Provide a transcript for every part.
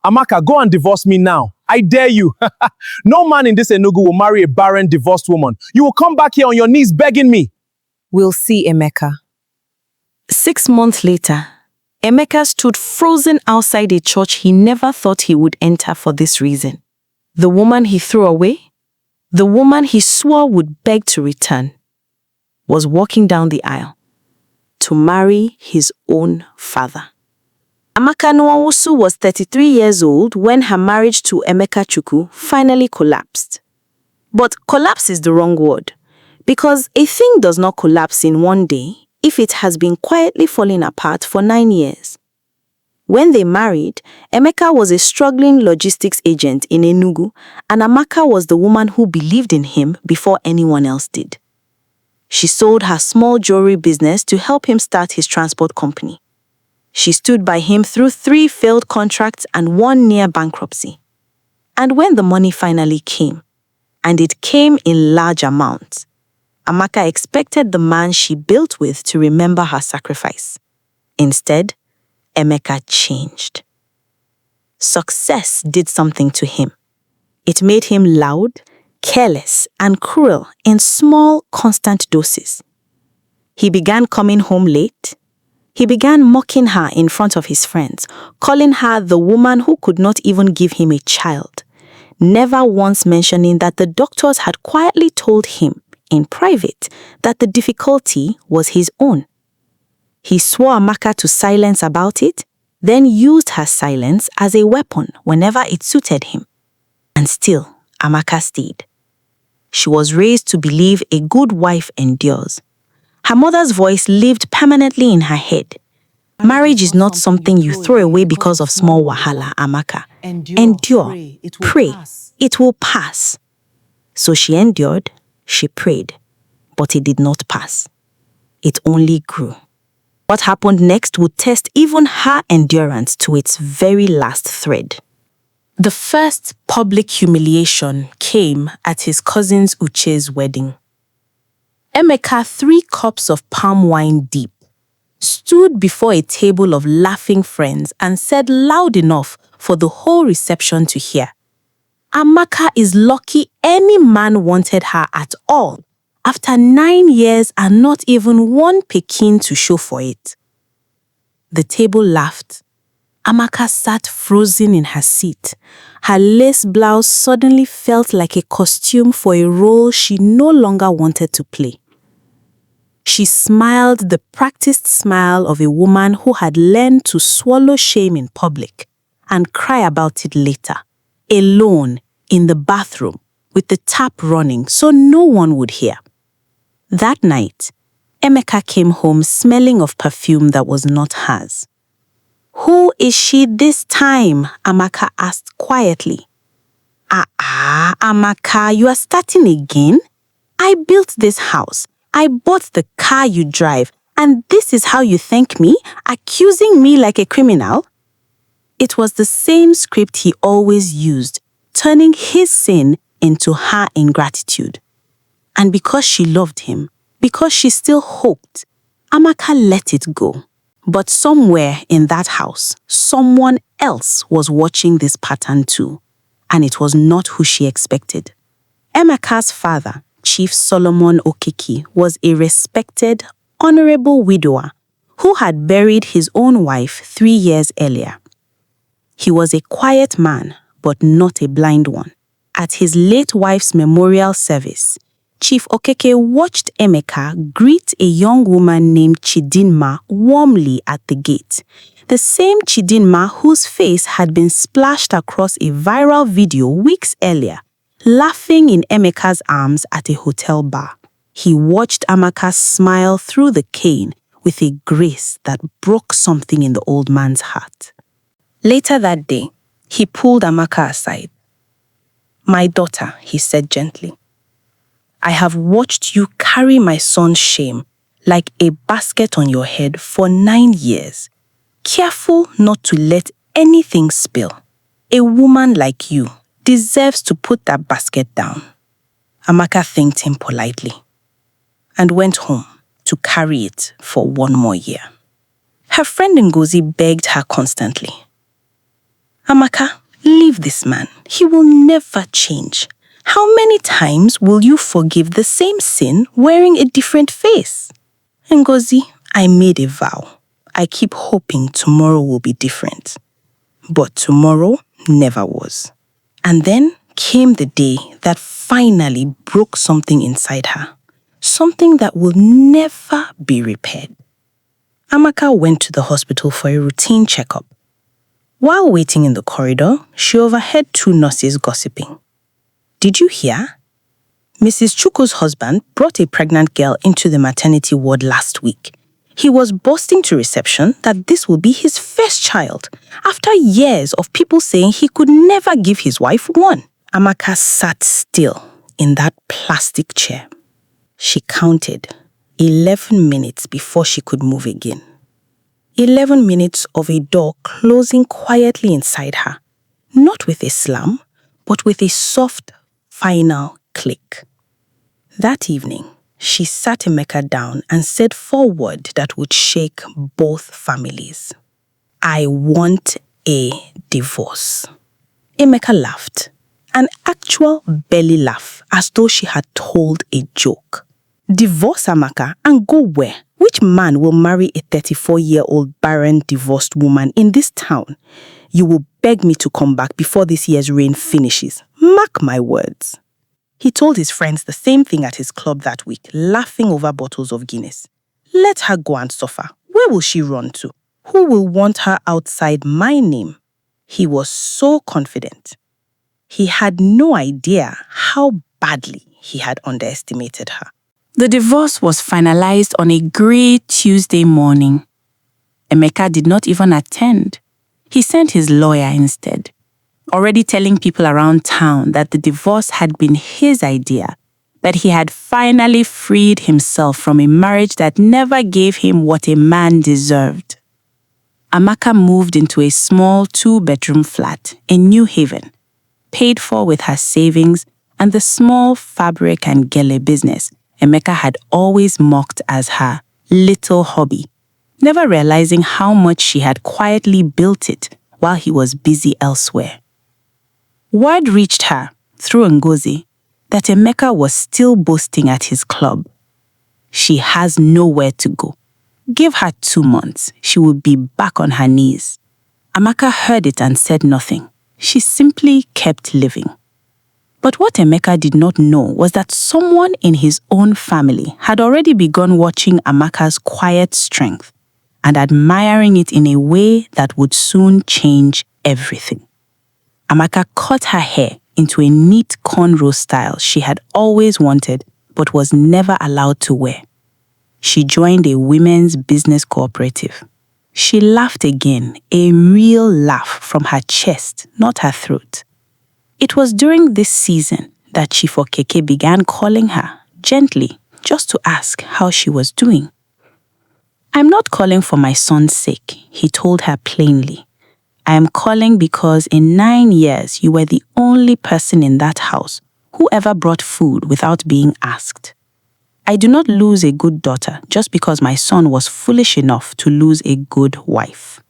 Amaka, go and divorce me now. I dare you. No man in this Enugu will marry a barren, divorced woman. You will come back here on your knees begging me. We'll see, Emeka. 6 months later, Emeka stood frozen outside a church he never thought he would enter for this reason. The woman he threw away, the woman he swore would beg to return, was walking down the aisle to marry his own father. Amaka Nwawusu was 33 years old when her marriage to Emeka Chukwu finally collapsed. But collapse is the wrong word, because a thing does not collapse in one day if it has been quietly falling apart for 9 years. When they married, Emeka was a struggling logistics agent in Enugu, and Amaka was the woman who believed in him before anyone else did. She sold her small jewelry business to help him start his transport company. She stood by him through 3 failed contracts and 1 near bankruptcy. And when the money finally came, and it came in large amounts, Amaka expected the man she built with to remember her sacrifice. Instead, Emeka changed. Success did something to him. It made him loud, careless, and cruel in small, constant doses. He began coming home late. He began mocking her in front of his friends, calling her the woman who could not even give him a child, never once mentioning that the doctors had quietly told him in private that the difficulty was his own. He swore Amaka to silence about it, then used her silence as a weapon whenever it suited him. And still, Amaka stayed. She was raised to believe a good wife endures. Her mother's voice lived permanently in her head. Marriage is not something you throw away because of small wahala, Amaka. Endure, pray, it will pass. So she endured, she prayed, but it did not pass. It only grew. What happened next would test even her endurance to its very last thread. The first public humiliation came at his cousin's Uche's wedding. Emeka, 3 cups of palm wine deep, stood before a table of laughing friends and said loud enough for the whole reception to hear, "Amaka is lucky any man wanted her at all, after 9 years and not even 1 pikin to show for it." The table laughed. Amaka sat frozen in her seat. Her lace blouse suddenly felt like a costume for a role she no longer wanted to play. She smiled the practiced smile of a woman who had learned to swallow shame in public and cry about it later, alone in the bathroom with the tap running so no one would hear. That night, Emeka came home smelling of perfume that was not hers. "Who is she this time?" Amaka asked quietly. Amaka, you are starting again? I built this house. I bought the car you drive, and this is how you thank me, accusing me like a criminal?" It was the same script he always used, turning his sin into her ingratitude. And because she loved him, because she still hoped, Amaka let it go. But somewhere in that house, someone else was watching this pattern too, and it was not who she expected. Emeka's father, Chief Solomon Okeke, was a respected, honorable widower who had buried his own wife 3 years earlier. He was a quiet man, but not a blind one. At his late wife's memorial service, Chief Okeke watched Emeka greet a young woman named Chidinma warmly at the gate, the same Chidinma whose face had been splashed across a viral video weeks earlier, laughing in Emeka's arms at a hotel bar. He watched Amaka smile through the cane with a grace that broke something in the old man's heart. Later that day, he pulled Amaka aside. "My daughter," he said gently, "I have watched you carry my son's shame like a basket on your head for 9 years, careful not to let anything spill. A woman like you deserves to put that basket down." Amaka thanked him politely and went home to carry it for 1 more year. Her friend Ngozi begged her constantly, "Amaka, this man. He will never change. How many times will you forgive the same sin wearing a different face? Ngozi, I made a vow. I keep hoping tomorrow will be different. But tomorrow never was. And then came the day that finally broke something inside her. Something that will never be repaired. Amaka went to the hospital for a routine checkup. While waiting in the corridor, she overheard two nurses gossiping. Did you hear? Mrs. Chukwu's husband brought a pregnant girl into the maternity ward last week. He was boasting to reception that this will be his first child, after years of people saying he could never give his wife one. Amaka sat still in that plastic chair. She counted 11 minutes before she could move again. 11 minutes of a door closing quietly inside her, not with a slam, but with a soft, final click. That evening, she sat Emeka down and said 4 words that would shake both families. I want a divorce. Emeka laughed, an actual belly laugh, as though she had told a joke. Divorce Amaka and go where? Which man will marry a 34-year-old barren, divorced woman in this town? You will beg me to come back before this year's reign finishes. Mark my words. He told his friends the same thing at his club that week, laughing over bottles of Guinness. Let her go and suffer. Where will she run to? Who will want her outside my name? He was so confident. He had no idea how badly he had underestimated her. The divorce was finalized on a grey Tuesday morning. Emeka did not even attend. He sent his lawyer instead, already telling people around town that the divorce had been his idea, that he had finally freed himself from a marriage that never gave him what a man deserved. Amaka moved into a small 2-bedroom flat in New Haven, paid for with her savings and the small fabric and gele business Emeka had always mocked as her little hobby, never realizing how much she had quietly built it while he was busy elsewhere. Word reached her, through Ngozi, that Emeka was still boasting at his club. She has nowhere to go. Give her 2 months, she would be back on her knees. Amaka heard it and said nothing. She simply kept living. But what Emeka did not know was that someone in his own family had already begun watching Amaka's quiet strength and admiring it in a way that would soon change everything. Amaka cut her hair into a neat cornrow style she had always wanted but was never allowed to wear. She joined a women's business cooperative. She laughed again, a real laugh from her chest, not her throat. It was during this season that Chief Okeke began calling her, gently, just to ask how she was doing. I'm not calling for my son's sake, he told her plainly. I am calling because in 9 years you were the only person in that house who ever brought food without being asked. I do not lose a good daughter just because my son was foolish enough to lose a good wife.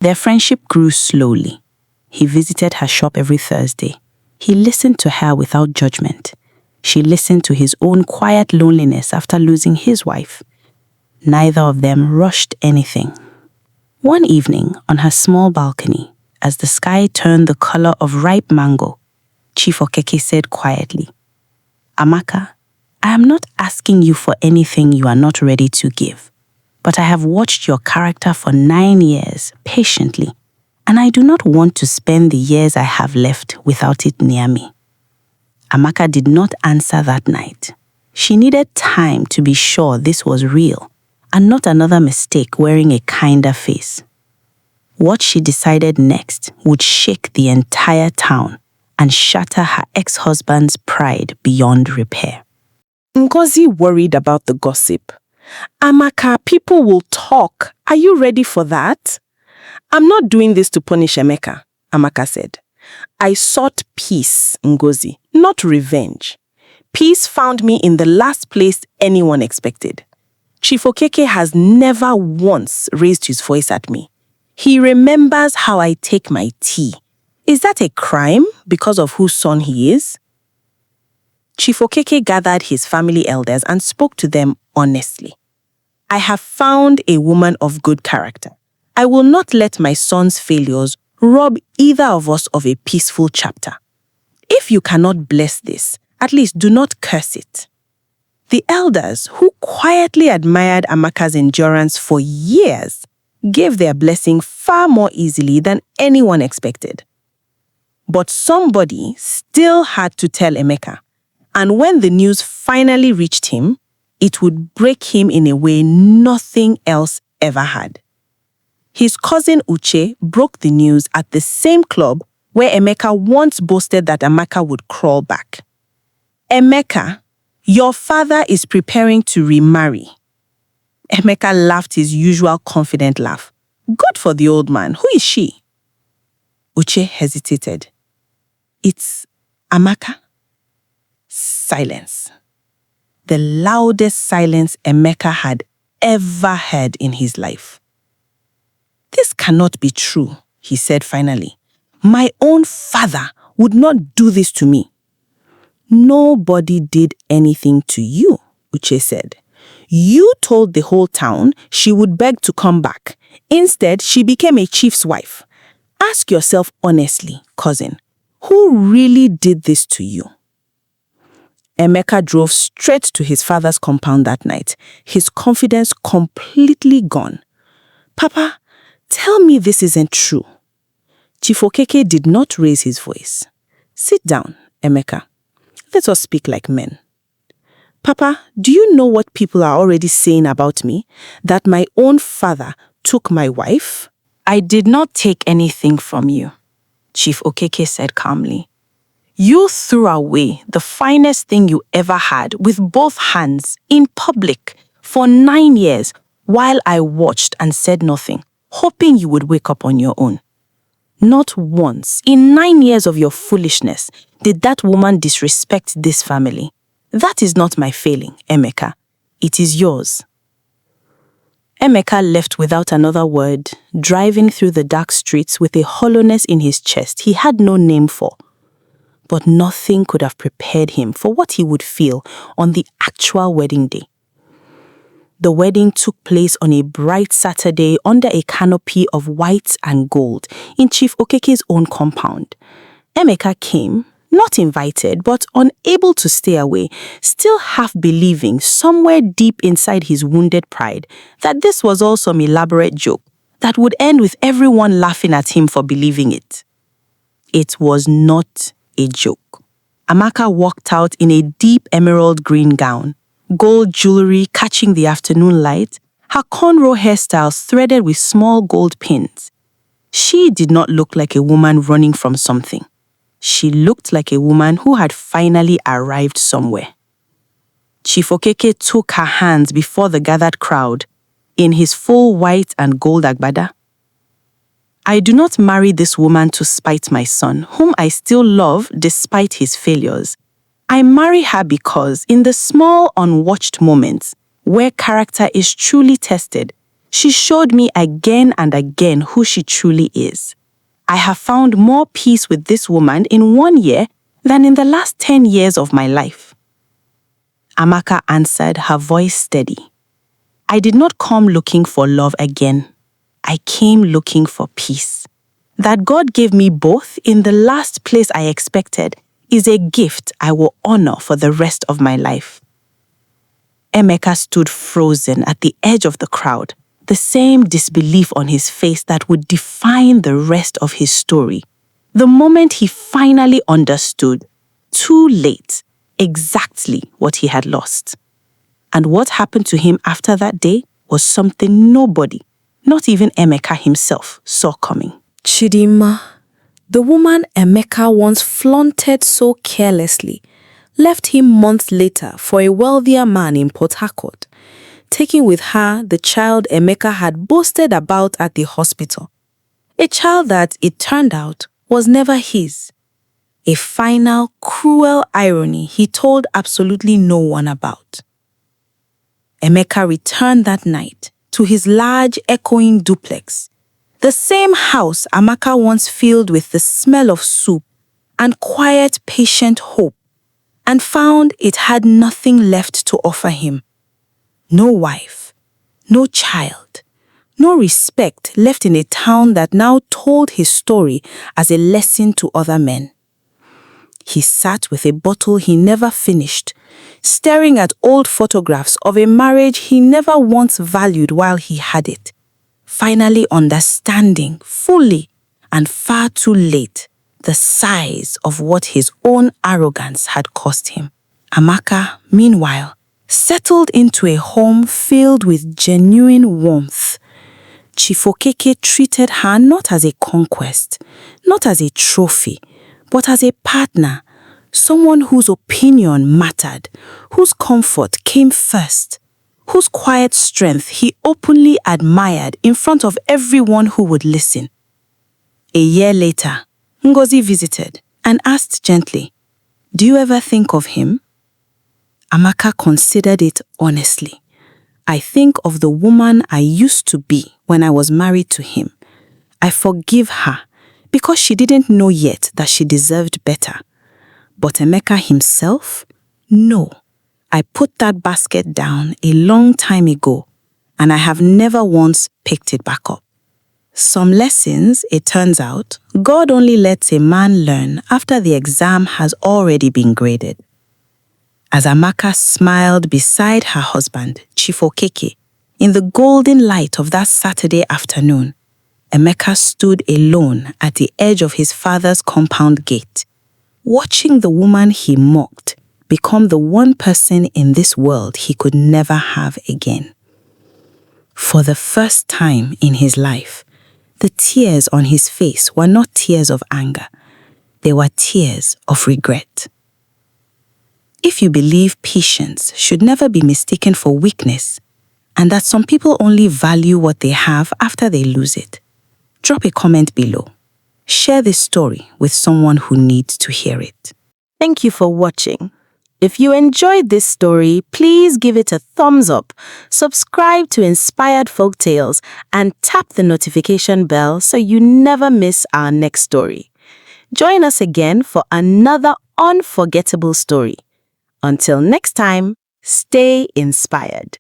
Their friendship grew slowly. He visited her shop every Thursday. He listened to her without judgment. She listened to his own quiet loneliness after losing his wife. Neither of them rushed anything. One evening, on her small balcony, as the sky turned the color of ripe mango, Chief Okeke said quietly, Amaka, I am not asking you for anything you are not ready to give, but I have watched your character for 9 years patiently, and I do not want to spend the years I have left without it near me. Amaka did not answer that night. She needed time to be sure this was real and not another mistake wearing a kinder face. What she decided next would shake the entire town and shatter her ex-husband's pride beyond repair. Ngozi worried about the gossip. Amaka, people will talk. Are you ready for that? I'm not doing this to punish Emeka, Amaka said. I sought peace, Ngozi, not revenge. Peace found me in the last place anyone expected. Chief Okeke has never once raised his voice at me. He remembers how I take my tea. Is that a crime because of whose son he is? Chief Okeke gathered his family elders and spoke to them honestly. I have found a woman of good character. I will not let my son's failures rob either of us of a peaceful chapter. If you cannot bless this, at least do not curse it. The elders, who quietly admired Amaka's endurance for years, gave their blessing far more easily than anyone expected. But somebody still had to tell Emeka, and when the news finally reached him, it would break him in a way nothing else ever had. His cousin Uche broke the news at the same club where Emeka once boasted that Amaka would crawl back. Emeka, your father is preparing to remarry. Emeka laughed his usual confident laugh. Good for the old man. Who is she? Uche hesitated. It's Amaka. Silence. The loudest silence Emeka had ever heard in his life. This cannot be true, he said finally. My own father would not do this to me. Nobody did anything to you, Uche said. You told the whole town she would beg to come back. Instead, she became a chief's wife. Ask yourself honestly, cousin, who really did this to you? Emeka drove straight to his father's compound that night, his confidence completely gone. Papa, tell me this isn't true. Chief Okeke did not raise his voice. Sit down, Emeka. Let us speak like men. Papa, do you know what people are already saying about me? That my own father took my wife? I did not take anything from you, Chief Okeke said calmly. You threw away the finest thing you ever had with both hands in public for 9 years while I watched and said nothing, hoping you would wake up on your own. Not once in 9 years of your foolishness did that woman disrespect this family. That is not my failing, Emeka. It is yours. Emeka left without another word, driving through the dark streets with a hollowness in his chest he had no name for. But nothing could have prepared him for what he would feel on the actual wedding day. The wedding took place on a bright Saturday under a canopy of white and gold in Chief Okeke's own compound. Emeka came, not invited, but unable to stay away, still half believing somewhere deep inside his wounded pride that this was all some elaborate joke that would end with everyone laughing at him for believing it. It was not a joke. Amaka walked out in a deep emerald green gown, gold jewelry catching the afternoon light, her cornrow hairstyles threaded with small gold pins. She did not look like a woman running from something. She looked like a woman who had finally arrived somewhere. Chief Okeke took her hands before the gathered crowd in his full white and gold agbada. I do not marry this woman to spite my son, whom I still love despite his failures. I marry her because in the small unwatched moments where character is truly tested, she showed me again and again who she truly is. I have found more peace with this woman in 1 year than in the last 10 years of my life. Amaka answered, her voice steady. I did not come looking for love again. I came looking for peace. That God gave me both in the last place I expected is a gift I will honor for the rest of my life. Emeka stood frozen at the edge of the crowd, the same disbelief on his face that would define the rest of his story. The moment he finally understood, too late, exactly what he had lost. And what happened to him after that day was something nobody, not even Emeka himself, saw coming. Chidima, the woman Emeka once flaunted so carelessly, left him months later for a wealthier man in Port Harcourt, taking with her the child Emeka had boasted about at the hospital. A child that, it turned out, was never his. A final, cruel irony he told absolutely no one about. Emeka returned that night to his large, echoing duplex, The same house Amaka once filled with the smell of soup and quiet, patient hope, and found it had nothing left to offer him. No wife, no child, no respect left in a town that now told his story as a lesson to other men. He sat with a bottle he never finished, staring at old photographs of a marriage he never once valued while he had it, finally understanding fully and far too late the size of what his own arrogance had cost him. Amaka, meanwhile, settled into a home filled with genuine warmth. Chief Okeke treated her not as a conquest, not as a trophy, but as a partner, someone whose opinion mattered, whose comfort came first, whose quiet strength he openly admired in front of everyone who would listen. A year later, Ngozi visited and asked gently, "Do you ever think of him?" Amaka considered it honestly. "I think of the woman I used to be when I was married to him. I forgive her because she didn't know yet that she deserved better. But Emeka himself? No. I put that basket down a long time ago, and I have never once picked it back up." Some lessons, it turns out, God only lets a man learn after the exam has already been graded. As Amaka smiled beside her husband, Chief Okeke, in the golden light of that Saturday afternoon, Emeka stood alone at the edge of his father's compound gate, watching the woman he mocked become the one person in this world he could never have again. For the first time in his life, the tears on his face were not tears of anger. They were tears of regret. If you believe patience should never be mistaken for weakness, and that some people only value what they have after they lose it, drop a comment below. Share this story with someone who needs to hear it. Thank you for watching. If you enjoyed this story, please give it a thumbs up, subscribe to Inspired Folktales, and tap the notification bell so you never miss our next story. Join us again for another unforgettable story. Until next time, stay inspired.